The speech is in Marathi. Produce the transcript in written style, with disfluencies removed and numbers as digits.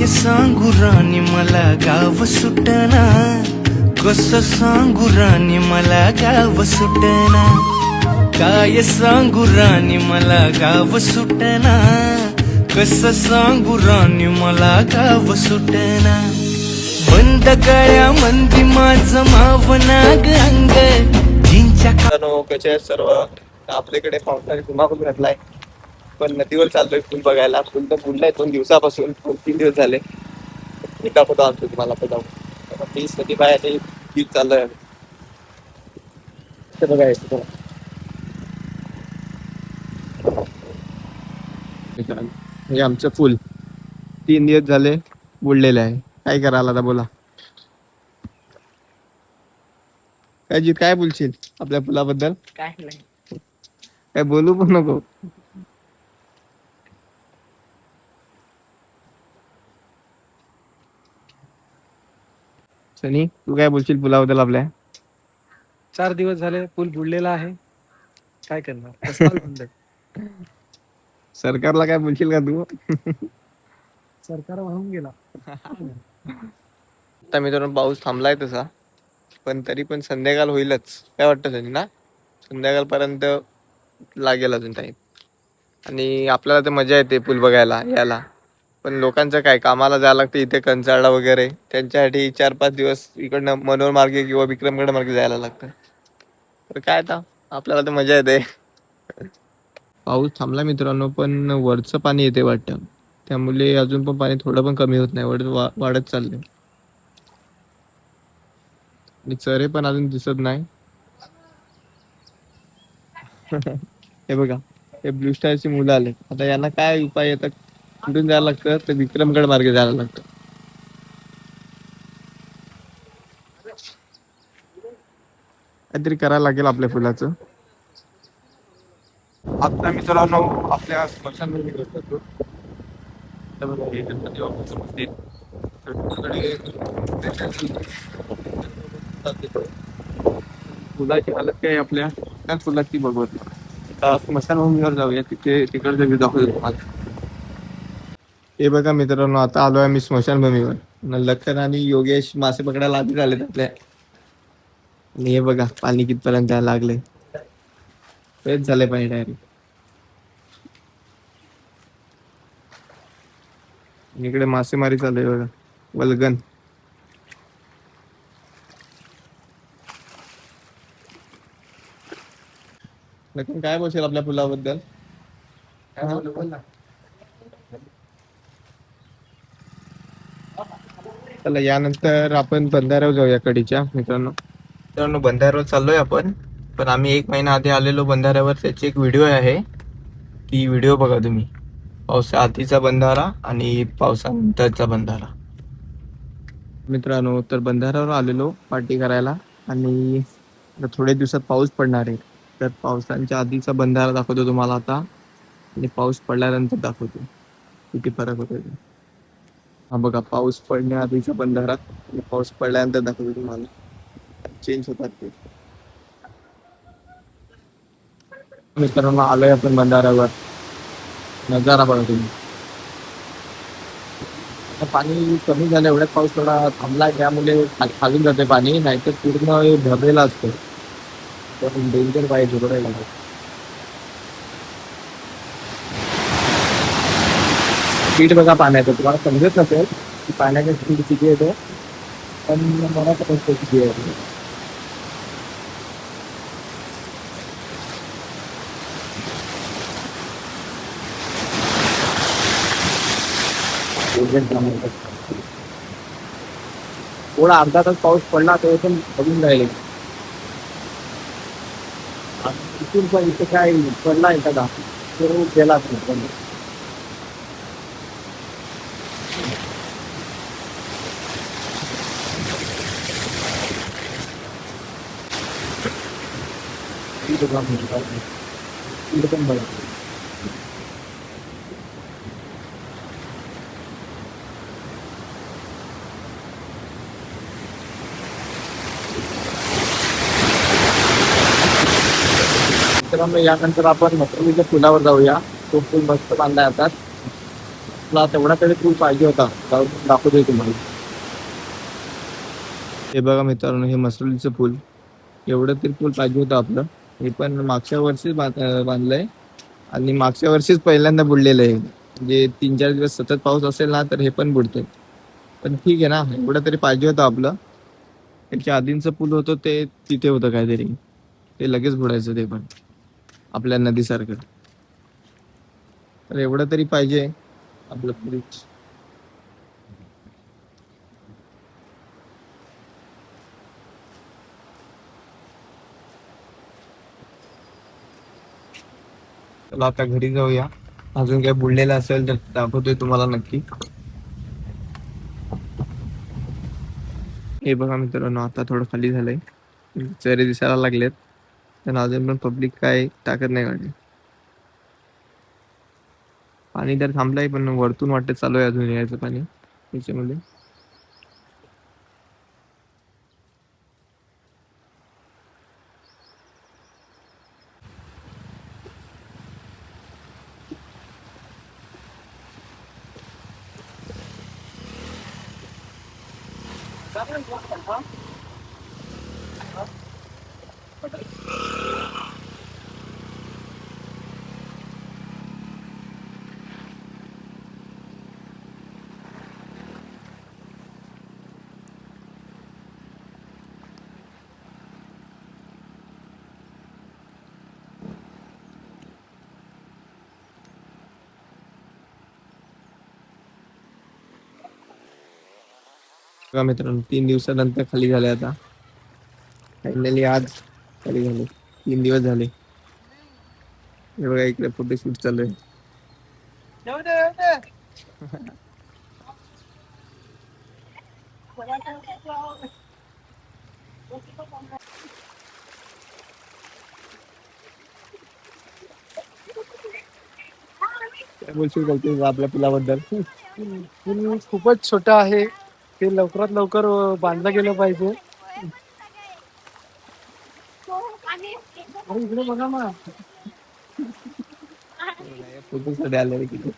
काय सांगू राणी मला गाव सुटना, कसं सांगू राणी मला गाव सुटना, काय सांगू राणी मला गाव सुटना, कसं सांगू राणी मला गाव सुटना. बंद गळ्या मंदी माझं मावनाग अंग जिंच्या कसे आहेत सर्व. आपल्याकडे पावसाने धुमाकूळ घातलाय, पण नदीवर चाललोय फुल बघायला. फुल तर फुललाय 2 दिवसापासून, 2-3 दिवस झाले. मी दाखवतो आणतो तुम्हाला पण जाऊन. प्लीज नदी बाहेर गीत चाललोय. बघा हे आमचं फुल 3 दिवस झाले बुडलेलं आहे. काय करायला आता बोला. काय जीत काय बोलशील आपल्या फुलाबद्दल? काय नाही. काय बोलू पण नको. सनी तू काय बोलशील फुलाबद्दल आपल्या? 4 दिवस झाले पूल बुडलेला आहे. काय करणार? कसाल बंद. सरकारला काय बोलशील का तू? सरकार वाहून गेला. आता मित्रांनो पाऊस थांबलाय तसा, पण तरी पण संध्याकाळ होईलच. काय वाटतं सनी ना? संध्याकाळपर्यंत लागेल अजून टाईम. आणि आपल्याला तर मजा येते पूल बघायला याला, पण लोकांचं काय कामाला जायला लागतं इथे कंचाळला वगैरे, त्यांच्यासाठी 4-5 दिवस इकडनं मनोर मार्गे किंवा विक्रमगड मार्गे जायला लागतं. तर काय आता आपल्याला तर मजा येते. पाऊस थांबला मित्रांनो, पण वरचं पाणी येते वाटतं, त्यामुळे अजून पण पाणी थोडं पण कमी होत नाही, वाढत चाललंय. आणि चरे पण अजून दिसत नाही. हे बघा, हे ब्लू स्टारची मुलं आले. आता यांना काय उपाय येतात, कुठून जायला लागतं तर विक्रमगड मार्गे जायला लागतं. काहीतरी करायला लागेल आपल्या फुलाचं. आता मित्रांनो आपल्या स्मशानभूमी करतो. फुलाची हालत काय आपल्या त्याच फुलाची बघवत. आता स्मशानभूमीवर जाऊया, तिकडचा व्ह्यू दाखवतो तुम्हाला. हे बघा मित्रांनो, आता आलोय आम्ही स्मशानभूमीवर. लखन आणि योगेश मासे पकडायला आधी झालेत आपल्या. आणि हे बघा पाणी कितपर्यंत यायला लागले. तेच झाले पाणी डायरेक्ट. इकडे मासेमारी चालू आहे बघा, वल्गन. लखन काय बोलशील आपल्या पुलाबद्दल? चला यानंतर आपण बंधाऱ्यावर जाऊया कडीच्या. मित्रांनो बंधाऱ्यावर चाललोय आपण, पण आम्ही 1 महिना आधी आलेलो बंधाऱ्यावर. त्याची एक व्हिडिओ आहे, ती व्हिडिओ बघा तुम्ही. पावसा आधीचा बंधारा आणि पावसानंतरचा बंधारा. मित्रांनो तर बंधाऱ्यावर आलेलो पार्टी करायला, आणि थोड्या दिवसात पाऊस पडणार आहे. तर पावसांच्या आधीचा बंधारा दाखवतो तुम्हाला आता, आणि पाऊस पडल्यानंतर दाखवतो किती फरक होतो. हा बघा, पाऊस पडण्याआधीचा बंधारा आणि पाऊस पडल्यानंतर दाखवतो तुम्हाला. चेंज होतात ते. मित्रांनो आलोय आपण बंधाऱ्यावर. नजारा बघा तुम्ही. आता पाणी कमी झालं, एवढ्यात पाऊस थोडा थांबलाय, त्यामुळे खालून जाते पाणी, नाहीतर पूर्ण भरलेला असतो. पण डेंजर पाहिजे बघायला. स्पीड बघा पाण्याचं, तुम्हाला समजत नसेल की पाण्याची स्पीड किती येते, पण मला समजतं किती आहे. थोडा अर्धा तास पाऊस पडला तर पण बघून राहिले. इथून पण इथे काय पडला एखादा तो गेला पण. पण बघा मित्रांनो, यानंतर आपण मथुरीच्या पुलावर जाऊया. तो पूल मस्त बांधला जातात. आपला तेवढा तरी पूल पाहिजे होता. जाऊन दाखवतोय तुम्हाला. हे बघा मित्रांनो, हे मसरूलीचं पूल. एवढं तरी पूल पाहिजे होतं आपलं. हे पण मागच्या वर्षीच बांधलंय आणि मागच्या वर्षीच पहिल्यांदा बुडलेलं आहे. म्हणजे 3-4 दिवस सतत पाऊस असेल ना तर हे पण बुडतंय. पण ठीक आहे ना, एवढं तरी पाहिजे होतं आपलं. त्याच्या आधीचं पूल होतं ते तिथे होतं काहीतरी. ते लगेच बुडायचं ते पण आपल्या नदीसारखं. तर एवढं तरी पाहिजे आपलं पूल. चला आता घरी जाऊया. अजून काही बुडलेलं असेल तर दाखवतोय तुम्हाला नक्की. हे बघा मित्रांनो, आता थोडं खाली झालंय. चेहरे दिसायला लागलेत. पण अजून पण पब्लिक काय टाकत नाही गाडी. पाणी तर थांबलंय पण वरतून वाटत चालू आहे अजून यायचं पाणी त्याच्यामध्ये. बघा मित्रांनो, 3 दिवसानंतर खाली झाले आता. फायनली आज खाली झाले. 3 दिवस झाले. हे बघा इकडे फोटोशूट चालू आहे. काय बोलशील कौतिक आपल्या पुलाबद्दल? पूल खूपच छोटं आहे. ते लवकरात लवकर बांधलं गेलं पाहिजे. अरे इकडे बघा ना. फोटोसाठी आले किती